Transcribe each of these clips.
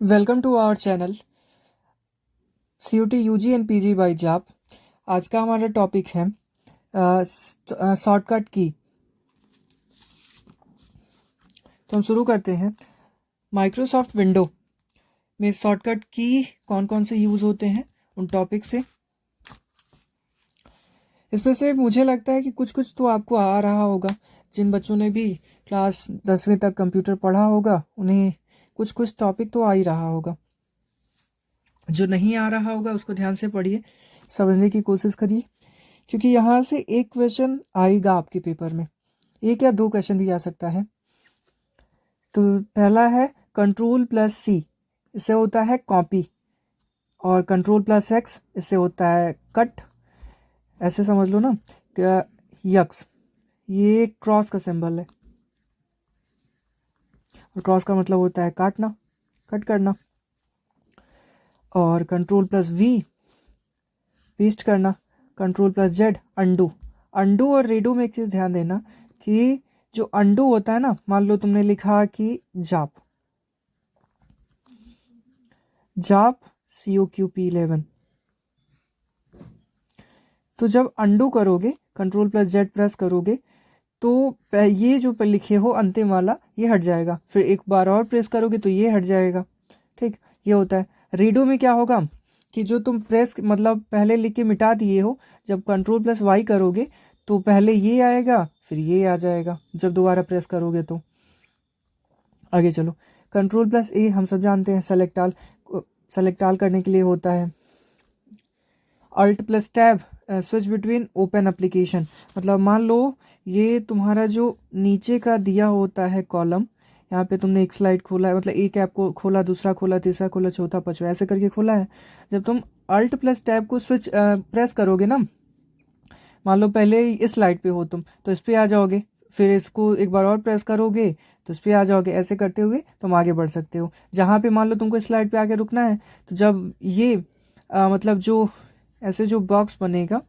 Welcome to our channel CUT UG and PG by जाप। आज का हमारा टॉपिक है शॉर्टकट की। तो हम शुरू करते हैं। माइक्रोसॉफ्ट विंडो में शॉर्टकट की कौन कौन से यूज़ होते हैं उन टॉपिक से। इसमें से मुझे लगता है कि कुछ कुछ तो आपको आ रहा होगा। जिन बच्चों ने भी क्लास 10वीं तक कंप्यूटर पढ़ा होगा उन्हें कुछ कुछ टॉपिक तो आ ही रहा होगा। जो नहीं आ रहा होगा उसको ध्यान से पढ़िए, समझने की कोशिश करिए, क्योंकि यहाँ से एक क्वेश्चन आएगा आपके पेपर में। एक या दो क्वेश्चन भी आ सकता है। तो पहला है Ctrl+C, इससे होता है कॉपी, और Ctrl+X इससे होता है कट। ऐसे समझ लो ना कि यक्स ये क्रॉस का सिंबल है, और क्रॉस का मतलब होता है काटना, कट करना। और Ctrl+V पेस्ट करना, Ctrl+Z अंडू। अंडू और रेडो में एक चीज़ ध्यान देना कि जो अंडू होता है ना, मान लो तुमने लिखा कि जाप COQP11, तो जब अंडू करोगे Ctrl+Z प्रेस करोगे तो ये जो लिखे हो अंतिम वाला ये हट जाएगा, फिर एक बार और प्रेस करोगे तो ये हट जाएगा। ठीक, ये होता है। रीडो में क्या होगा कि जो तुम प्रेस मतलब पहले लिख के मिटा दिए हो, जब Ctrl+Y करोगे तो पहले ये आएगा फिर ये आ जाएगा जब दोबारा प्रेस करोगे तो। आगे चलो, Ctrl+A हम सब जानते हैं सेलेक्ट ऑल करने के लिए होता है। Alt+Tab switch between open application, मतलब मान लो ये तुम्हारा जो नीचे का दिया होता है कॉलम, यहाँ पे तुमने एक स्लाइड खोला है, मतलब एक ऐप को खोला, दूसरा खोला, तीसरा खोला, चौथा पांचवा ऐसे करके खोला है। जब तुम Alt+Tab को स्विच प्रेस करोगे ना, मान लो पहले इस स्लाइड पे हो तुम तो इस पे आ जाओगे, फिर इसको एक बार और प्रेस करोगे तो इस पे आ जाओगे। ऐसे करते हुए तुम आगे बढ़ सकते हो। जहाँ पे मान लो तुमको इस स्लाइड पे आके रुकना है, तो जब ये मतलब जो ऐसे जो बॉक्स बनेगा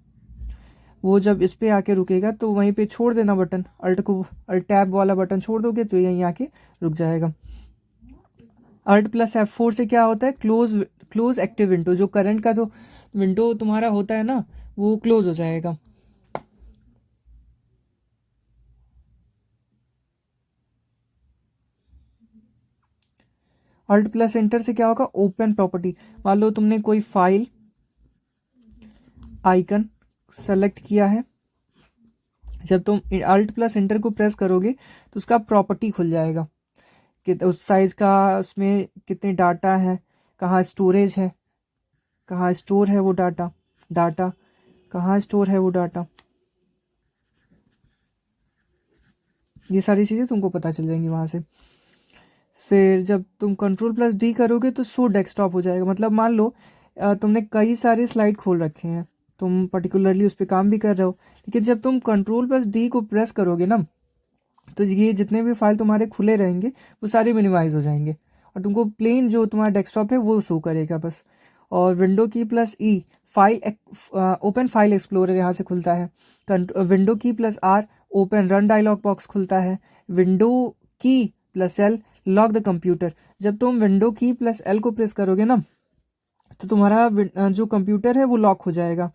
वो जब इस पे आके रुकेगा तो वहीं पे छोड़ देना बटन, अल्ट टैब वाला बटन छोड़ दोगे तो यहीं आके रुक जाएगा। Alt+F4 से क्या होता है, क्लोज एक्टिव विंडो, जो करंट का जो विंडो तुम्हारा होता है ना वो क्लोज हो जाएगा। Alt+Enter से क्या होगा, ओपन प्रॉपर्टी। मान लो तुमने कोई फाइल आइकन सेलेक्ट किया है, जब तुम Alt+Enter को प्रेस करोगे तो उसका प्रॉपर्टी खुल जाएगा कि उस साइज का, उसमें कितने डाटा है, कहाँ स्टोरेज है, कहाँ स्टोर है वो डाटा, कहाँ स्टोर है वो डाटा, ये सारी चीज़ें तुमको पता चल जाएंगी वहाँ से। फिर जब तुम Ctrl+D करोगे तो शो डेस्कटॉप हो जाएगा। मतलब मान लो तुमने कई सारे स्लाइड खोल रखे हैं, तुम पर्टिकुलरली उस पर काम भी कर रहे हो, लेकिन जब तुम Ctrl+D को प्रेस करोगे ना तो ये जितने भी फाइल तुम्हारे खुले रहेंगे वो सारे मिनिमाइज हो जाएंगे, और तुमको प्लेन जो तुम्हारा डेस्कटॉप है वो शो करेगा बस। और window key plus E file open file explorer यहाँ से खुलता है। Window key plus R open run dialog box खुलता है। Window key plus L lock the computer, जब तुम विंडो की प्लस एल को प्रेस करोगे ना तो तुम्हारा जो कंप्यूटर है वो लॉक हो जाएगा,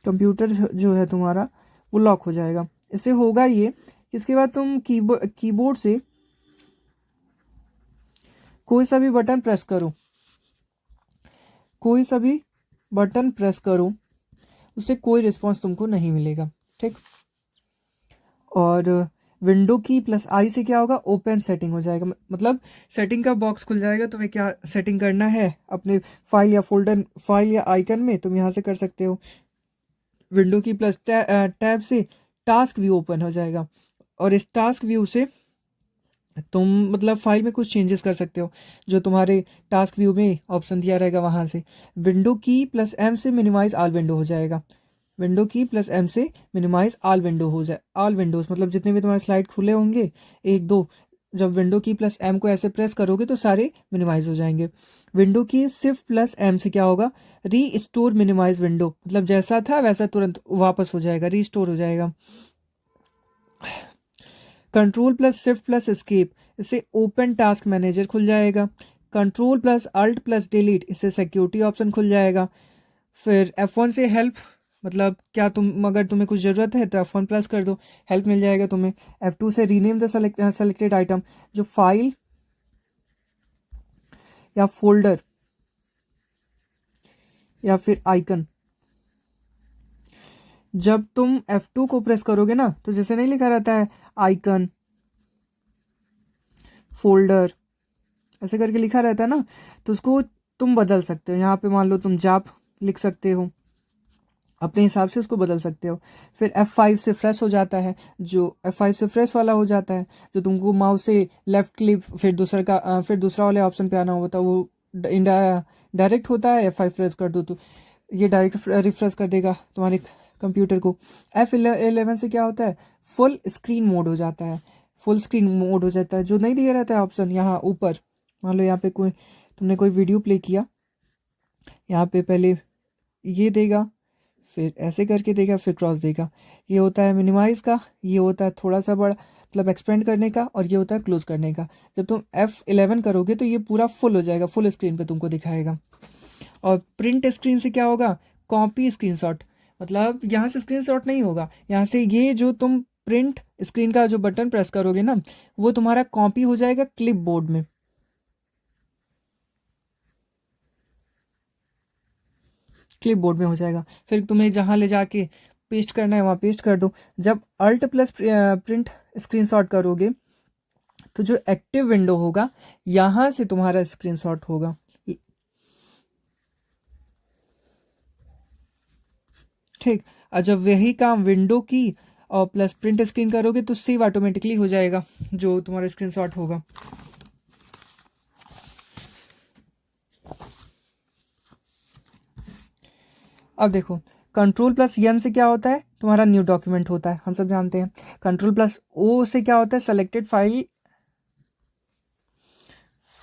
कंप्यूटर जो है तुम्हारा वो लॉक हो जाएगा। इससे होगा ये, इसके बाद तुम कीबोर्ड से कोई सा भी बटन प्रेस करो, कोई सा भी बटन प्रेस करो, उससे कोई रिस्पांस तुमको नहीं मिलेगा। ठीक, और विंडो की प्लस आई से क्या होगा, ओपन सेटिंग हो जाएगा, मतलब सेटिंग का बॉक्स खुल जाएगा। तुम्हें क्या सेटिंग करना है अपने फाइल या फोल्डर, फाइल या आइकन में, तुम यहाँ से कर सकते हो। विंडो की प्लस टैब से टास्क व्यू ओपन हो जाएगा, और इस टास्क व्यू से तुम मतलब फाइल में कुछ चेंजेस कर सकते हो जो तुम्हारे टास्क व्यू में ऑप्शन दिया रहेगा वहाँ से। विंडो की प्लस एम से मिनिमाइज ऑल विंडो हो जाएगा, विंडो की प्लस एम से मिनिमाइज ऑल विंडो हो जाए, ऑल विंडोज़ मतलब जितने भी तुम्हारे स्लाइड खुले होंगे एक दो, जब विंडो की प्लस एम को ऐसे प्रेस करोगे तो सारे मिनिमाइज हो जाएंगे। विंडो की शिफ्ट प्लस एम से क्या होगा, री स्टोर मिनिमाइज विंडो, मतलब जैसा था वैसा तुरंत वापस हो जाएगा, रीस्टोर हो जाएगा। Control plus shift plus escape, इससे ओपन टास्क मैनेजर खुल जाएगा। Control plus alt plus delete, इससे सिक्योरिटी ऑप्शन खुल जाएगा। फिर F1 से हेल्प, मतलब क्या तुम अगर तुम्हें कुछ ज़रूरत है तो F1 प्लस कर दो, हेल्प मिल जाएगा तुम्हें। F2 से रीनेम द सेलेक्टेड आइटम, जो फाइल या फोल्डर या फिर आइकन, जब तुम F2 को प्रेस करोगे ना तो जैसे नहीं लिखा रहता है आइकन फोल्डर ऐसे करके लिखा रहता है ना, तो उसको तुम बदल सकते हो। यहाँ पे मान लो तुम जाप लिख सकते हो, अपने हिसाब से उसको बदल सकते हो। फिर F5 से फ्रेश हो जाता है, जो F5 से फ्रेश वाला हो जाता है, जो तुमको माउस से लेफ्ट क्लिक फिर दूसरा वाले ऑप्शन पे आना होता है, वो डायरेक्ट होता है। F5 फ्रेश कर दो तो ये डायरेक्ट रिफ्रेश कर देगा तुम्हारे कंप्यूटर को। F11 से क्या होता है, फुल स्क्रीन मोड हो जाता है। फुल स्क्रीन मोड हो जाता है, जो नहीं दिया रहता है ऑप्शन यहाँ ऊपर। मान लो यहाँ पे तुमने कोई वीडियो प्ले किया, यहाँ पे पहले ये देगा, फिर ऐसे करके देगा, फिर क्रॉस देगा। ये होता है मिनिमाइज का, ये होता है थोड़ा सा बड़ा मतलब एक्सपेंड करने का, और ये होता है क्लोज करने का। जब तुम F11 करोगे तो ये पूरा फुल हो जाएगा, फुल स्क्रीन पे तुमको दिखाएगा। और प्रिंट स्क्रीन से क्या होगा, कॉपी स्क्रीनशॉट, मतलब यहाँ से स्क्रीनशॉट नहीं होगा, यहाँ से ये जो तुम प्रिंट स्क्रीन का जो बटन प्रेस करोगे ना, वो तुम्हारा कॉपी हो जाएगा क्लिप बोर्ड में। क्लिप बोर्ड में हो जाएगा, फिर तुम्हें जहाँ ले जाके पेस्ट करना है वहाँ पेस्ट कर दो। जब अल्ट प्लस प्रिंट स्क्रीनशॉट करोगे तो जो एक्टिव विंडो होगा यहाँ से तुम्हारा स्क्रीनशॉट होगा। ठीक, और जब वही काम विंडो की और प्लस प्रिंट स्क्रीन करोगे तो सेव ऑटोमेटिकली हो जाएगा जो तुम्हारा स्क्रीनशॉट होगा। अब देखो, कंट्रोल प्लस एन से क्या होता है, तुम्हारा न्यू डॉक्यूमेंट होता है, हम सब जानते हैं। कंट्रोल प्लस ओ से क्या होता है, सेलेक्टेड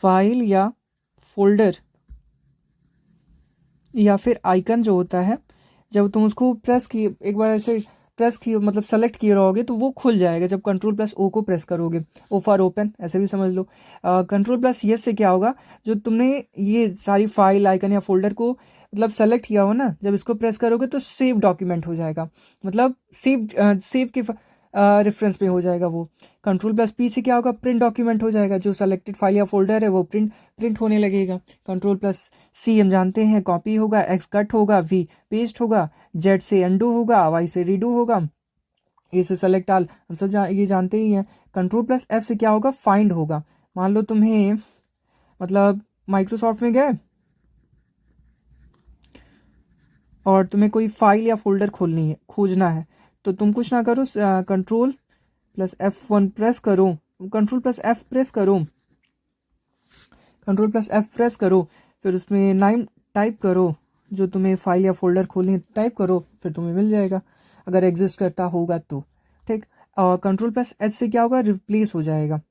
फाइल या फोल्डर या फिर आइकन जो होता है, जब तुम उसको प्रेस किए एक बार ऐसे प्रेस किए मतलब सेलेक्ट किए रहोगे तो वो खुल जाएगा जब कंट्रोल प्लस ओ को प्रेस करोगे। ओ फॉर ओपन ऐसे भी समझ लो। कंट्रोल प्लस यस से क्या होगा, जो तुमने ये सारी फाइल आइकन या फोल्डर को मतलब सेलेक्ट किया हो ना, जब इसको प्रेस करोगे तो सेव डॉक्यूमेंट हो जाएगा, मतलब सेव के रेफरेंस पे हो जाएगा वो। कंट्रोल प्लस पी से क्या होगा, प्रिंट डॉक्यूमेंट हो जाएगा, जो सेलेक्टेड फाइल या फोल्डर है वो प्रिंट होने लगेगा। कंट्रोल प्लस सी हम जानते हैं कॉपी होगा, एक्स कट होगा, वी पेस्ट होगा, जेड से अंडू होगा, वाई से रीडू होगा, ए से सेलेक्ट आल, हम सब ये जानते ही हैं। कंट्रोल प्लस एफ से क्या होगा, फाइंड होगा। मान लो तुम्हें मतलब माइक्रोसॉफ्ट में गए और तुम्हें कोई फाइल या फोल्डर खोजना है, तो तुम कुछ ना करो, कंट्रोल प्लस F1 प्रेस करो, कंट्रोल प्लस एफ प्रेस करो, कंट्रोल प्लस एफ प्रेस करो, फिर उसमें नाम टाइप करो, जो तुम्हें फाइल या फोल्डर खोलनी है टाइप करो, फिर तुम्हें मिल जाएगा अगर एग्जिस्ट करता होगा तो। ठीक, और कंट्रोल प्लस एच से क्या होगा, रिप्लेस हो जाएगा।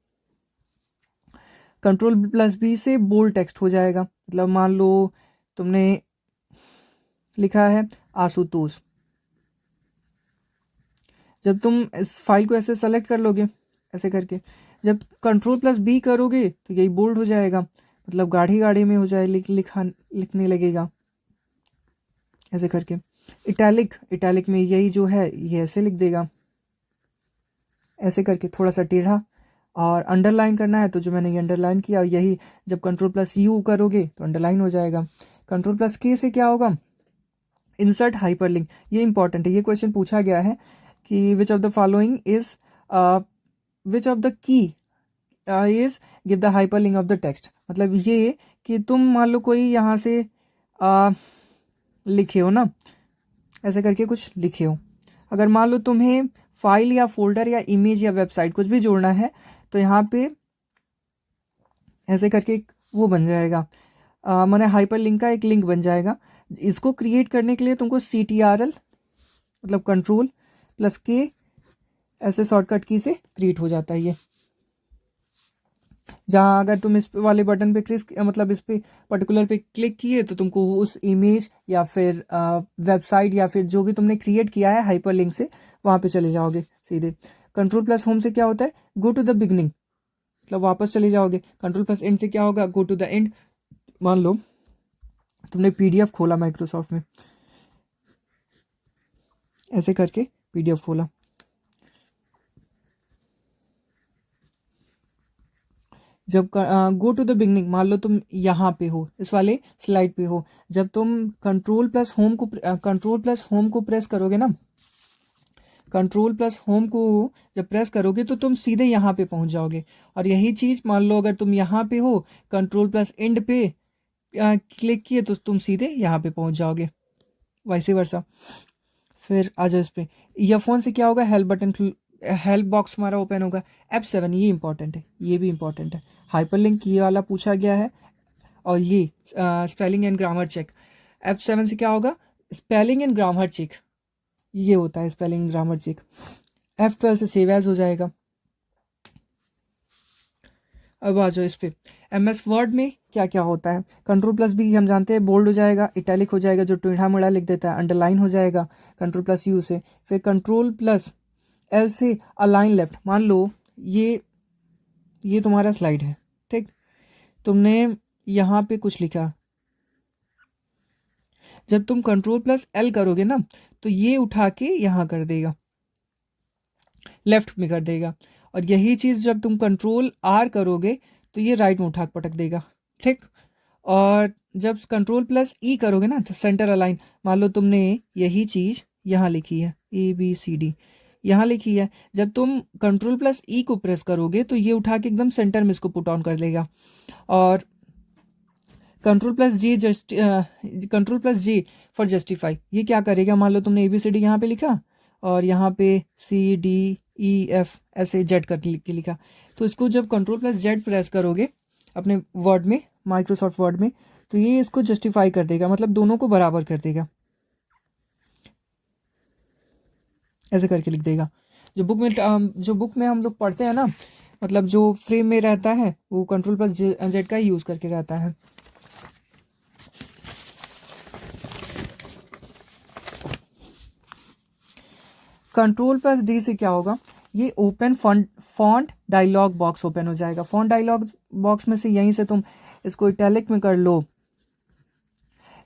कंट्रोल प्लस बी से बोल्ड टेक्स्ट हो जाएगा, मतलब मान लो तुमने लिखा है आशुतोष, जब तुम इस फाइल को ऐसे सेलेक्ट कर लोगे ऐसे करके, जब कंट्रोल प्लस बी करोगे तो यही बोल्ड हो जाएगा, मतलब गाढ़ी गाढ़ी में हो जाए, लिखने लगेगा ऐसे करके। इटैलिक में यही जो है ये ऐसे लिख देगा ऐसे करके, थोड़ा सा टेढ़ा। और अंडरलाइन करना है तो जो मैंने ये अंडरलाइन किया, यही जब कंट्रोल प्लस यू करोगे तो अंडरलाइन हो जाएगा। कंट्रोल प्लस के से क्या होगा, इंसर्ट हाइपरलिंक। ये इंपॉर्टेंट है, ये क्वेश्चन पूछा गया है कि which of the following is which of the key is give the hyperlink of the text, मतलब ये कि तुम मान लो कोई यहाँ से लिखे हो ना, ऐसे करके कुछ लिखे हो, अगर मान लो तुम्हें फाइल या फोल्डर या इमेज या वेबसाइट कुछ भी जोड़ना है तो यहाँ पे ऐसे करके एक वो बन जाएगा, मैंने हाइपर लिंक का एक लिंक बन जाएगा। इसको क्रिएट करने के लिए तुमको CTRL मतलब कंट्रोल प्लस के ऐसे शॉर्टकट की से क्रिएट हो जाता है ये। जहाँ अगर तुम इस वाले बटन पे मतलब इस पे पर्टिकुलर पे क्लिक किए तो तुमको उस इमेज या फिर वेबसाइट या फिर जो भी तुमने क्रिएट किया है हाइपर लिंक से, वहाँ पे चले जाओगे सीधे। कंट्रोल प्लस होम से क्या होता है, गो टू द बिगनिंग, मतलब वापस चले जाओगे। कंट्रोल प्लस एंड से क्या होगा, गो टू द एंड। मान लो तुमने पीडीएफ खोला माइक्रोसॉफ्ट में, ऐसे करके पीडीएफ खोला, जब गो टू द बिगनिंग, मान लो तुम यहाँ पे हो, इस वाले स्लाइड पे हो, जब तुम कंट्रोल प्लस होम को प्रेस करोगे ना, कंट्रोल प्लस होम को जब प्रेस करोगे तो तुम सीधे यहाँ पे पहुंच जाओगे। और यही चीज़ मान लो अगर तुम यहाँ पे हो, कंट्रोल प्लस एंड पे क्लिक किए तो तुम सीधे यहाँ पे पहुंच जाओगे, वैसे वर्सा। फिर आ जाओ इस पे, ईयरफोन से क्या होगा, हेल्प बटन, हेल्प बॉक्स हमारा ओपन होगा। F7 ये इंपॉर्टेंट है, ये भी इंपॉर्टेंट है, हाइपरलिंक ये वाला पूछा गया है। और ये spelling and grammar check, F7 से क्या होगा, स्पेलिंग एंड ग्रामर चेक, ये होता है स्पेलिंग ग्रामर चेक। F12 से सेव एज हो जाएगा। अब आ जाओ इस पे, MS वर्ड में क्या क्या होता है, कंट्रोल प्लस बी हम जानते हैं बोल्ड हो जाएगा, इटैलिक हो जाएगा जो टेढ़ा मेढ़ा लिख देता है, अंडरलाइन हो जाएगा कंट्रोल प्लस यू से। फिर कंट्रोल प्लस L से अलाइन लेफ्ट, मान लो ये तुम्हारा स्लाइड है, ठीक, तुमने यहाँ पे कुछ लिखा, जब तुम कंट्रोल प्लस L करोगे ना तो ये उठा के यहाँ कर देगा, लेफ्ट में कर देगा। और यही चीज़ जब तुम कंट्रोल R करोगे तो ये राइट में उठा के पटक देगा, ठीक। और जब कंट्रोल प्लस E करोगे ना तो सेंटर अलाइन, मान लो तुमने यही चीज़ यहाँ लिखी है ABCD, यहाँ लिखी है, जब तुम कंट्रोल प्लस E को प्रेस करोगे तो ये उठा के एकदम सेंटर में इसको पुट ऑन कर देगा। और control plus J for justify, ये क्या करेगा, मान लो तुमने ABCD यहाँ पे लिखा और यहाँ पे CDEF ऐसे जेड कर के लिखा, तो इसको जब कंट्रोल प्लस जेड प्रेस करोगे अपने वर्ड में, माइक्रोसॉफ्ट वर्ड में, तो ये इसको जस्टिफाई कर देगा, मतलब दोनों को बराबर कर देगा, ऐसे करके लिख देगा। जो बुक में हम लोग पढ़ते हैं ना, मतलब जो फ्रेम में रहता है वो कंट्रोल प्लस जेड का ही यूज़ करके रहता है। कंट्रोल प्लस डी से क्या होगा, ये open font dialog box open हो जाएगा। फॉन्ट डायलॉग बॉक्स में से यहीं से तुम इसको इटैलिक में कर लो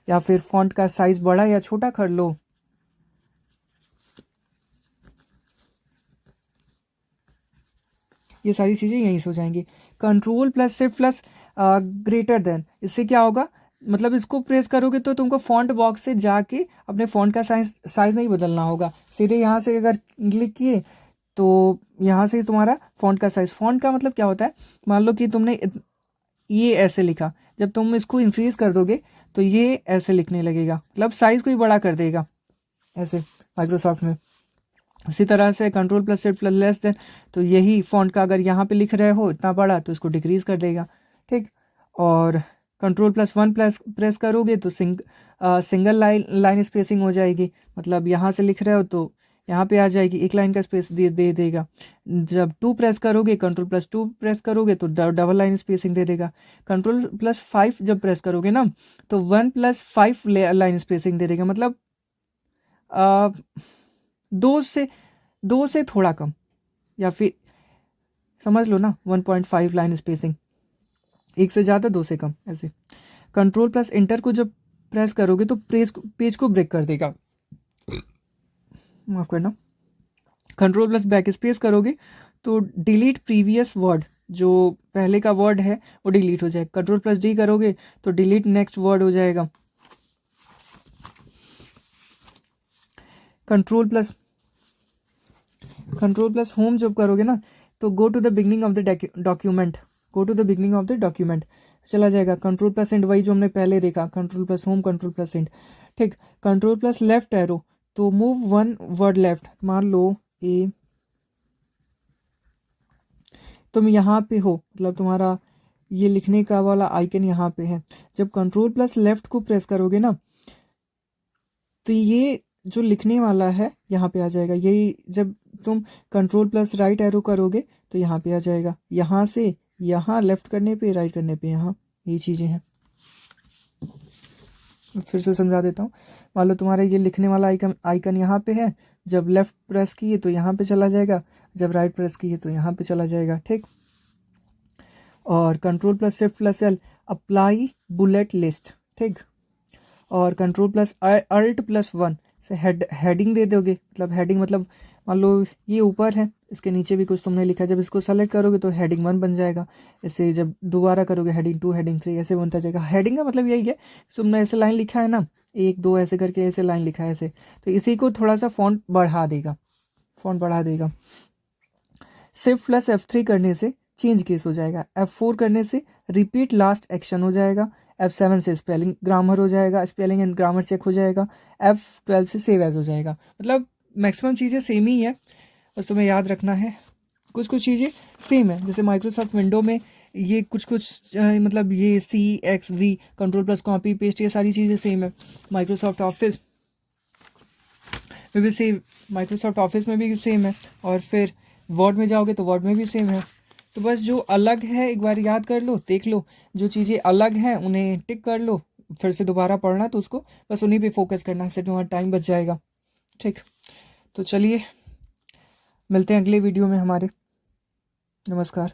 या फिर फॉन्ट का साइज बड़ा या छोटा कर लो। ये सारी चीज़ें यहीं से हो जाएंगी। Control plus shift plus greater than, इससे क्या होगा, मतलब इसको प्रेस करोगे तो तुमको फॉन्ट बॉक्स से जाके अपने फॉन्ट का साइज नहीं बदलना होगा, सीधे यहाँ से अगर क्लिक किए तो यहाँ से तुम्हारा फॉन्ट का साइज, फॉन्ट का मतलब क्या होता है, मान लो कि तुमने ये ऐसे लिखा, जब तुम इसको इंक्रीज कर दोगे तो ये ऐसे लिखने लगेगा, मतलब साइज को ही बड़ा कर देगा ऐसे माइक्रोसॉफ्ट में। इसी तरह से control plus shift plus less than, तो यही फॉन्ट का अगर यहाँ पे लिख रहे हो इतना बड़ा तो इसको डिक्रीज कर देगा, ठीक। और control plus one plus press करोगे तो सिंगल लाइन स्पेसिंग हो जाएगी, मतलब यहाँ से लिख रहे हो तो यहाँ पे आ जाएगी, एक लाइन का स्पेस दे देगा। जब 2 प्रेस करोगे, कंट्रोल प्लस 2 प्रेस करोगे तो डबल लाइन स्पेसिंग दे देगा। कंट्रोल प्लस 5 जब प्रेस करोगे ना तो 1 प्लस 5 लाइन स्पेसिंग दे देगा, मतलब आ, दो से थोड़ा कम, या फिर समझ लो ना 1.5 लाइन स्पेसिंग, एक से ज़्यादा दो से कम ऐसे। कंट्रोल प्लस इंटर को जब प्रेस करोगे तो पेज को ब्रेक कर देगा, माफ करना। कंट्रोल प्लस बैक स्पेस करोगे तो डिलीट प्रीवियस वर्ड, जो पहले का वर्ड है वो डिलीट हो जाएगा। कंट्रोल प्लस डी करोगे तो डिलीट नेक्स्ट वर्ड हो जाएगा। कंट्रोल प्लस होम जब करोगे ना तो go to the beginning of the document, go to the beginning of the document चला जाएगा। कंट्रोल प्लस एंड वही जो हमने पहले देखा, control plus home control plus and, ठीक। कंट्रोल प्लस लेफ्ट एरो तो मूव 1 वर्ड लेफ्ट, मान लो ए, तुम यहाँ पे हो, मतलब तुम्हारा ये लिखने का वाला आइकन यहाँ पे है, जब कंट्रोल प्लस लेफ्ट को प्रेस करोगे ना तो ये जो लिखने वाला है यहाँ पे आ जाएगा। यही जब तुम कंट्रोल प्लस राइट एरो करोगे तो यहाँ पे आ जाएगा, यहाँ से यहाँ लेफ्ट करने पे राइट करने पे यहाँ, ये चीज़ें हैं। फिर से समझा देता हूँ, मान लो तुम्हारा ये लिखने वाला आइकन यहाँ पे है, जब लेफ्ट प्रेस किए तो यहाँ पे चला जाएगा, जब राइट प्रेस किए तो यहाँ पे चला जाएगा, ठीक। और control plus shift plus L, apply bullet list, ठीक। और control plus alt plus one से हेडिंग दे दोगे, मतलब हेडिंग मतलब मान लो ये ऊपर है, इसके नीचे भी कुछ तुमने लिखा है, जब इसको सेलेक्ट करोगे तो हेडिंग 1 बन जाएगा। ऐसे जब दोबारा करोगे हेडिंग 2, हेडिंग 3 ऐसे बनता जाएगा। हेडिंग का मतलब यही है, तुमने ऐसे लाइन लिखा है ना, 1 2 ऐसे करके ऐसे लाइन लिखा है ऐसे, तो इसी को थोड़ा सा फॉन्ट बढ़ा देगा, फॉन्ट बढ़ा देगा। शिफ्ट प्लस F3 करने से चेंज केस हो जाएगा, F4 करने से रिपीट लास्ट एक्शन हो जाएगा, F7 से स्पेलिंग ग्रामर हो जाएगा, स्पेलिंग एंड ग्रामर चेक हो जाएगा, F12 से सेव एज हो जाएगा। मतलब मैक्सिमम चीज़ें सेम ही है, बस तुम्हें याद रखना है। कुछ कुछ चीज़ें सेम है, जैसे माइक्रोसॉफ्ट विंडो में ये कुछ कुछ मतलब ये CXV control plus copy paste ये सारी चीज़ें सेम है। माइक्रोसॉफ्ट ऑफिस में भी सेम, माइक्रोसॉफ्ट ऑफिस में भी सेम है, और फिर वर्ड में जाओगे तो वर्ड में भी सेम है। तो बस जो अलग है एक बार याद कर लो, देख लो, जो चीज़ें अलग हैं उन्हें टिक कर लो, फिर से दोबारा पढ़ना तो उसको बस उन्हीं पे फोकस करना है, इससे तुम्हारा टाइम बच जाएगा, ठीक। तो चलिए मिलते हैं अगले वीडियो में हमारे। नमस्कार।